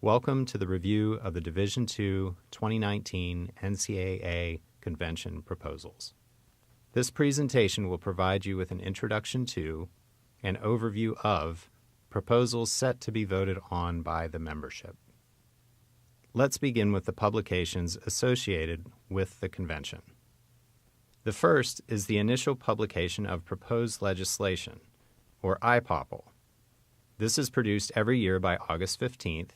Welcome to the review of the Division II 2019 NCAA Convention proposals. This presentation will provide you with an introduction to and overview of proposals set to be voted on by the membership. Let's begin with the publications associated with the convention. The first is the initial publication of proposed legislation, or IPOPL. This is produced every year by August 15th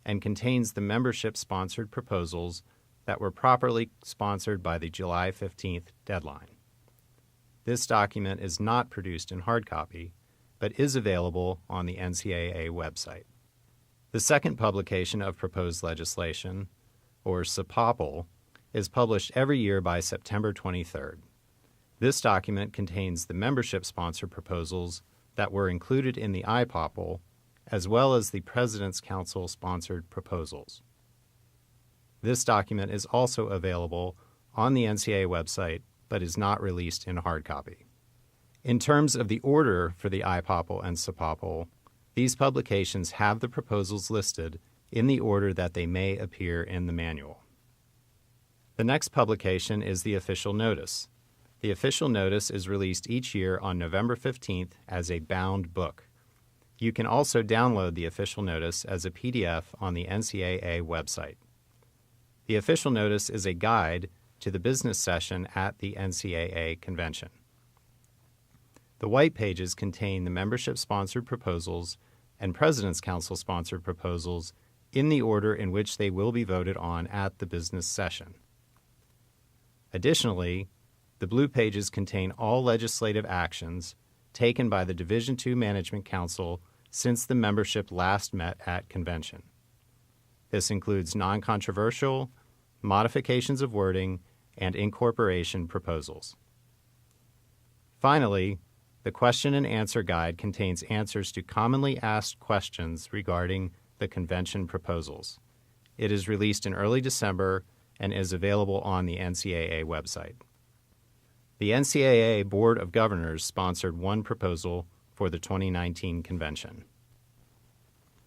and contains the membership-sponsored proposals that were properly sponsored by the July 15th deadline. This document is not produced in hard copy, but is available on the NCAA website. The second publication of proposed legislation, or SPOPL, is published every year by September 23rd. This document contains the membership-sponsored proposals that were included in the IPOPL, as well as the President's Council-sponsored proposals. This document is also available on the NCAA website, but is not released in hard copy. In terms of the order for the IPOPL and SPOPL, these publications have the proposals listed in the order that they may appear in the manual. The next publication is the official notice. The official notice is released each year on November 15th as a bound book. You can also download the official notice as a PDF on the NCAA website. The official notice is a guide to the business session at the NCAA Convention. The white pages contain the membership-sponsored proposals and President's Council-sponsored proposals in the order in which they will be voted on at the business session. Additionally, the blue pages contain all legislative actions taken by the Division II Management Council since the membership last met at convention. This includes non-controversial, modifications of wording, and incorporation proposals. Finally, the question and answer guide contains answers to commonly asked questions regarding the convention proposals. It is released in early December and is available on the NCAA website. The NCAA Board of Governors sponsored one proposal for the 2019 convention.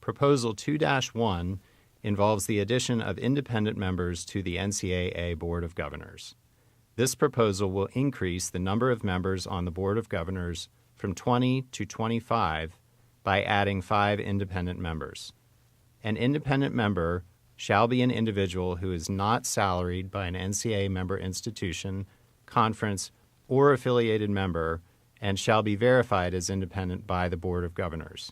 Proposal 2-1 involves the addition of independent members to the NCAA Board of Governors. This proposal will increase the number of members on the Board of Governors from 20 to 25 by adding 5 independent members. An independent member shall be an individual who is not salaried by an NCAA member institution, conference, or affiliated member, and shall be verified as independent by the Board of Governors.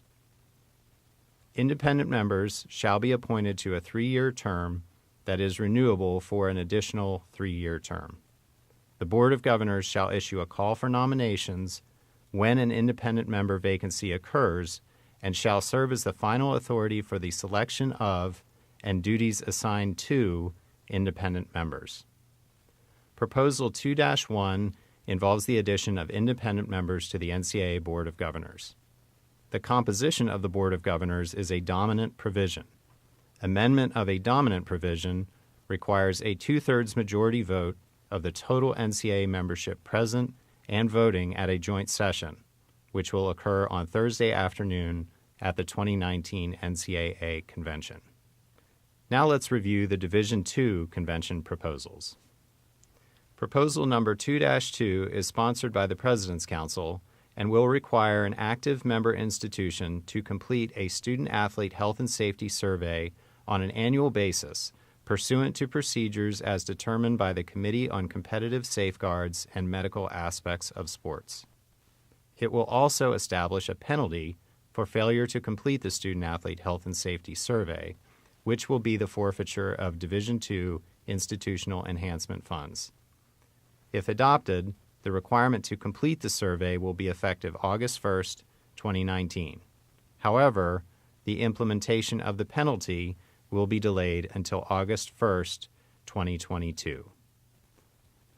Independent members shall be appointed to a 3-year term that is renewable for an additional 3-year term. The Board of Governors shall issue a call for nominations when an independent member vacancy occurs and shall serve as the final authority for the selection of and duties assigned to independent members. Proposal 2-1 involves the addition of independent members to the NCAA Board of Governors. The composition of the Board of Governors is a dominant provision. Amendment of a dominant provision requires a 2/3 majority vote of the total NCAA membership present and voting at a joint session, which will occur on Thursday afternoon at the 2019 NCAA Convention. Now let's review the Division II Convention proposals. Proposal number 2-2 is sponsored by the President's Council and will require an active member institution to complete a student-athlete health and safety survey on an annual basis pursuant to procedures as determined by the Committee on Competitive Safeguards and Medical Aspects of Sports. It will also establish a penalty for failure to complete the student-athlete health and safety survey, which will be the forfeiture of Division II institutional enhancement funds. If adopted, the requirement to complete the survey will be effective August 1st, 2019. However, the implementation of the penalty will be delayed until August 1st, 2022.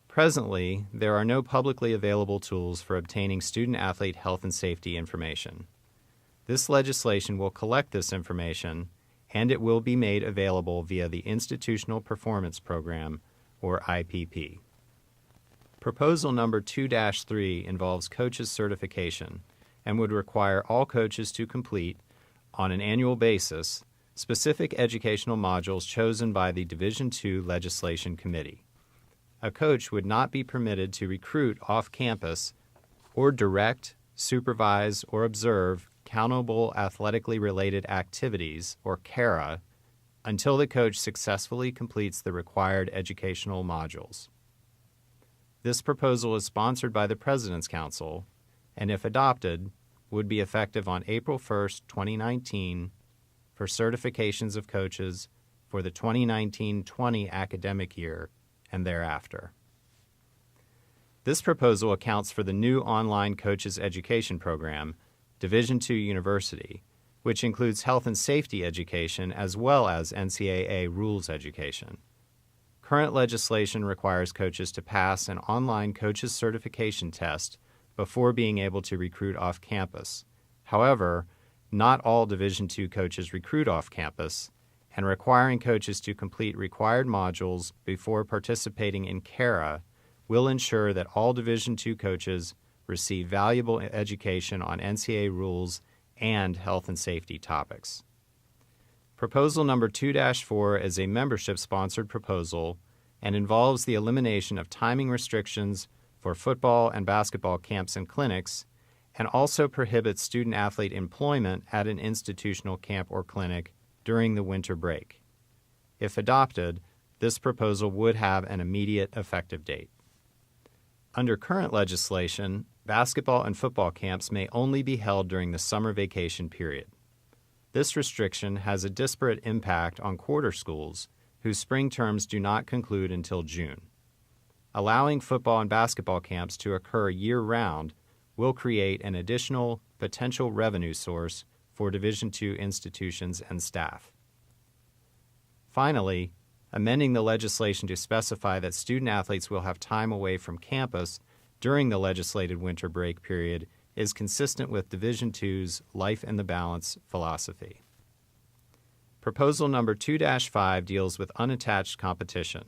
Presently, there are no publicly available tools for obtaining student-athlete health and safety information. This legislation will collect this information, and it will be made available via the Institutional Performance Program, or IPP. Proposal number 2-3 involves coaches' certification and would require all coaches to complete, on an annual basis, specific educational modules chosen by the Division II Legislation Committee. A coach would not be permitted to recruit off-campus or direct, supervise, or observe countable athletically related activities, or CARA, until the coach successfully completes the required educational modules. This proposal is sponsored by the President's Council, and if adopted, would be effective on April 1, 2019, for certifications of coaches for the 2019-20 academic year and thereafter. This proposal accounts for the new online coaches education program, Division II University, which includes health and safety education as well as NCAA rules education. Current legislation requires coaches to pass an online coaches certification test before being able to recruit off campus. However, not all Division II coaches recruit off campus, and requiring coaches to complete required modules before participating in CARA will ensure that all Division II coaches receive valuable education on NCAA rules and health and safety topics. Proposal number 2-4 is a membership-sponsored proposal and involves the elimination of timing restrictions for football and basketball camps and clinics, and also prohibits student-athlete employment at an institutional camp or clinic during the winter break. If adopted, this proposal would have an immediate effective date. Under current legislation, basketball and football camps may only be held during the summer vacation period. This restriction has a disparate impact on quarter schools whose spring terms do not conclude until June. Allowing football and basketball camps to occur year-round will create an additional potential revenue source for Division II institutions and staff. Finally, amending the legislation to specify that student-athletes will have time away from campus during the legislated winter break period is consistent with Division II's Life in the Balance philosophy. Proposal number 2-5 deals with unattached competition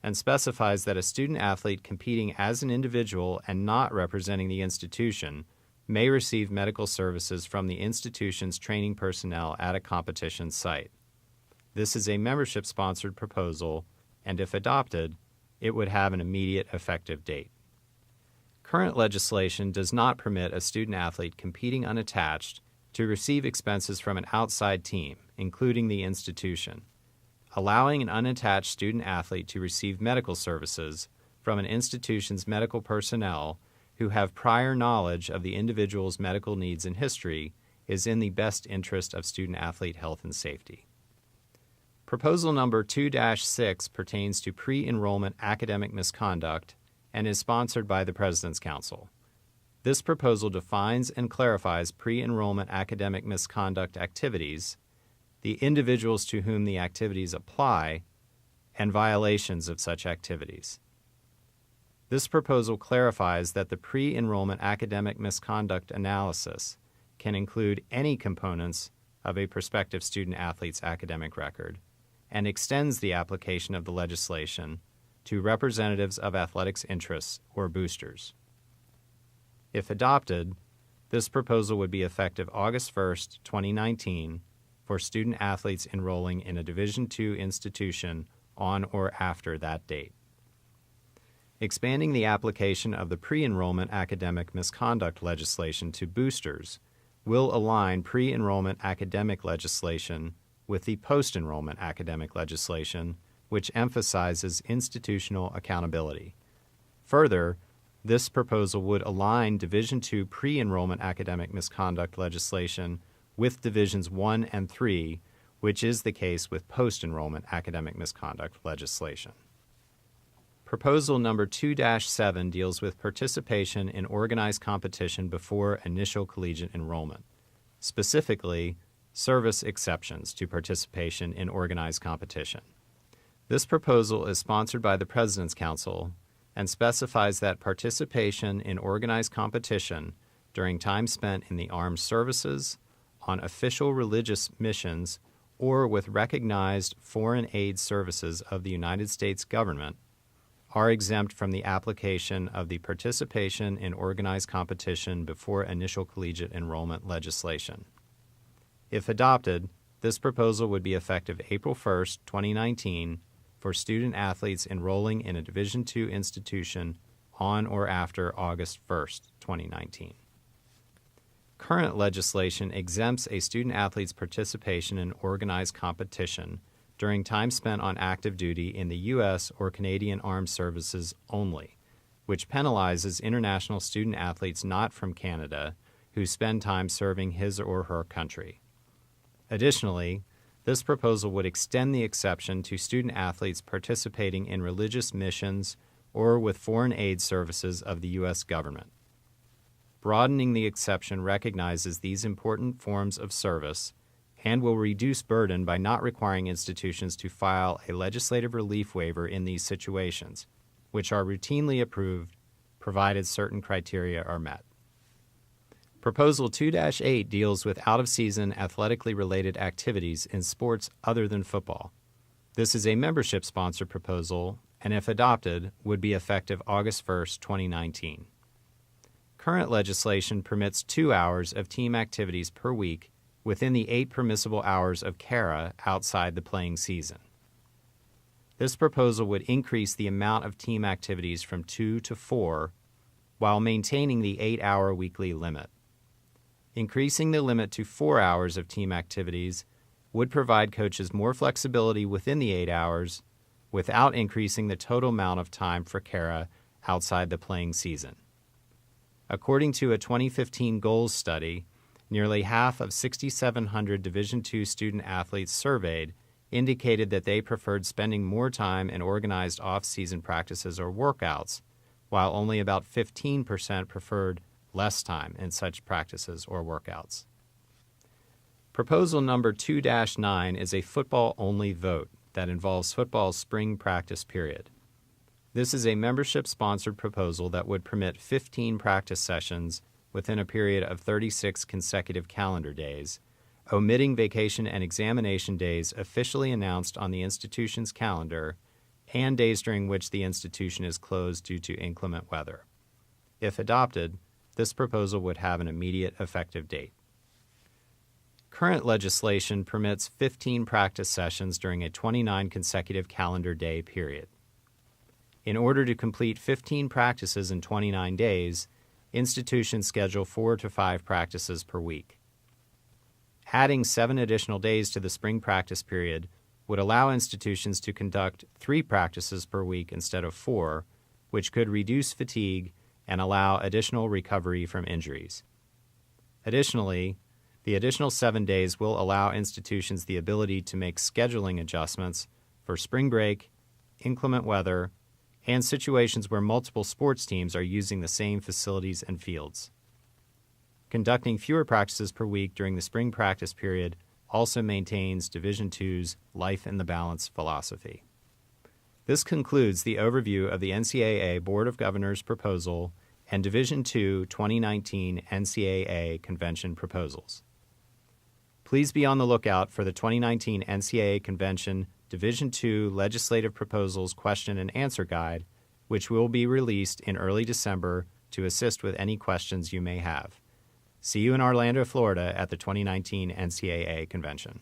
and specifies that a student-athlete competing as an individual and not representing the institution may receive medical services from the institution's training personnel at a competition site. This is a membership-sponsored proposal, and if adopted, it would have an immediate effective date. Current legislation does not permit a student-athlete competing unattached to receive expenses from an outside team, including the institution. Allowing an unattached student-athlete to receive medical services from an institution's medical personnel who have prior knowledge of the individual's medical needs and history is in the best interest of student-athlete health and safety. Proposal number 2-6 pertains to pre-enrollment academic misconduct and is sponsored by the President's Council. This proposal defines and clarifies pre-enrollment academic misconduct activities, the individuals to whom the activities apply, and violations of such activities. This proposal clarifies that the pre-enrollment academic misconduct analysis can include any components of a prospective student-athlete's academic record and extends the application of the legislation to representatives of athletics interests or boosters. If adopted, this proposal would be effective August 1, 2019, for student-athletes enrolling in a Division II institution on or after that date. Expanding the application of the pre-enrollment academic misconduct legislation to boosters will align pre-enrollment academic legislation with the post-enrollment academic legislation, which emphasizes institutional accountability. Further, this proposal would align Division II pre-enrollment academic misconduct legislation with Divisions 1 and 3, which is the case with post-enrollment academic misconduct legislation. Proposal number 2-7 deals with participation in organized competition before initial collegiate enrollment, specifically service exceptions to participation in organized competition. This proposal is sponsored by the President's Council and specifies that participation in organized competition during time spent in the armed services, on official religious missions, or with recognized foreign aid services of the United States government are exempt from the application of the participation in organized competition before initial collegiate enrollment legislation. If adopted, this proposal would be effective April 1st, 2019, for student-athletes enrolling in a Division II institution on or after August 1st, 2019. Current legislation exempts a student-athlete's participation in organized competition during time spent on active duty in the U.S. or Canadian Armed Services only, which penalizes international student-athletes not from Canada who spend time serving his or her country. Additionally, this proposal would extend the exception to student-athletes participating in religious missions or with foreign aid services of the U.S. government. Broadening the exception recognizes these important forms of service and will reduce burden by not requiring institutions to file a legislative relief waiver in these situations, which are routinely approved provided certain criteria are met. Proposal 2-8 deals with out-of-season athletically related activities in sports other than football. This is a membership-sponsored proposal, and if adopted, would be effective August 1st, 2019. Current legislation permits 2 hours of team activities per week within the 8 permissible hours of CARA outside the playing season. This proposal would increase the amount of team activities from 2 to 4 while maintaining the 8-hour weekly limit. Increasing the limit to 4 hours of team activities would provide coaches more flexibility within the 8 hours without increasing the total amount of time for CARA outside the playing season. According to a 2015 goals study, nearly half of 6,700 Division II student-athletes surveyed indicated that they preferred spending more time in organized off-season practices or workouts, while only about 15% preferred less time in such practices or workouts. Proposal number 2-9 is a football-only vote that involves football's spring practice period. This is a membership-sponsored proposal that would permit 15 practice sessions within a period of 36 consecutive calendar days, omitting vacation and examination days officially announced on the institution's calendar and days during which the institution is closed due to inclement weather. If adopted, this proposal would have an immediate effective date. Current legislation permits 15 practice sessions during a 29 consecutive calendar day period. In order to complete 15 practices in 29 days, institutions schedule 4 to 5 practices per week. Adding 7 additional days to the spring practice period would allow institutions to conduct 3 practices per week instead of 4, which could reduce fatigue and allow additional recovery from injuries. Additionally, the additional 7 days will allow institutions the ability to make scheduling adjustments for spring break, inclement weather, and situations where multiple sports teams are using the same facilities and fields. Conducting fewer practices per week during the spring practice period also maintains Division II's Life in the Balance philosophy. This concludes the overview of the NCAA Board of Governors proposal and Division II 2019 NCAA Convention proposals. Please be on the lookout for the 2019 NCAA Convention Division II Legislative Proposals Question and Answer Guide, which will be released in early December to assist with any questions you may have. See you in Orlando, Florida at the 2019 NCAA Convention.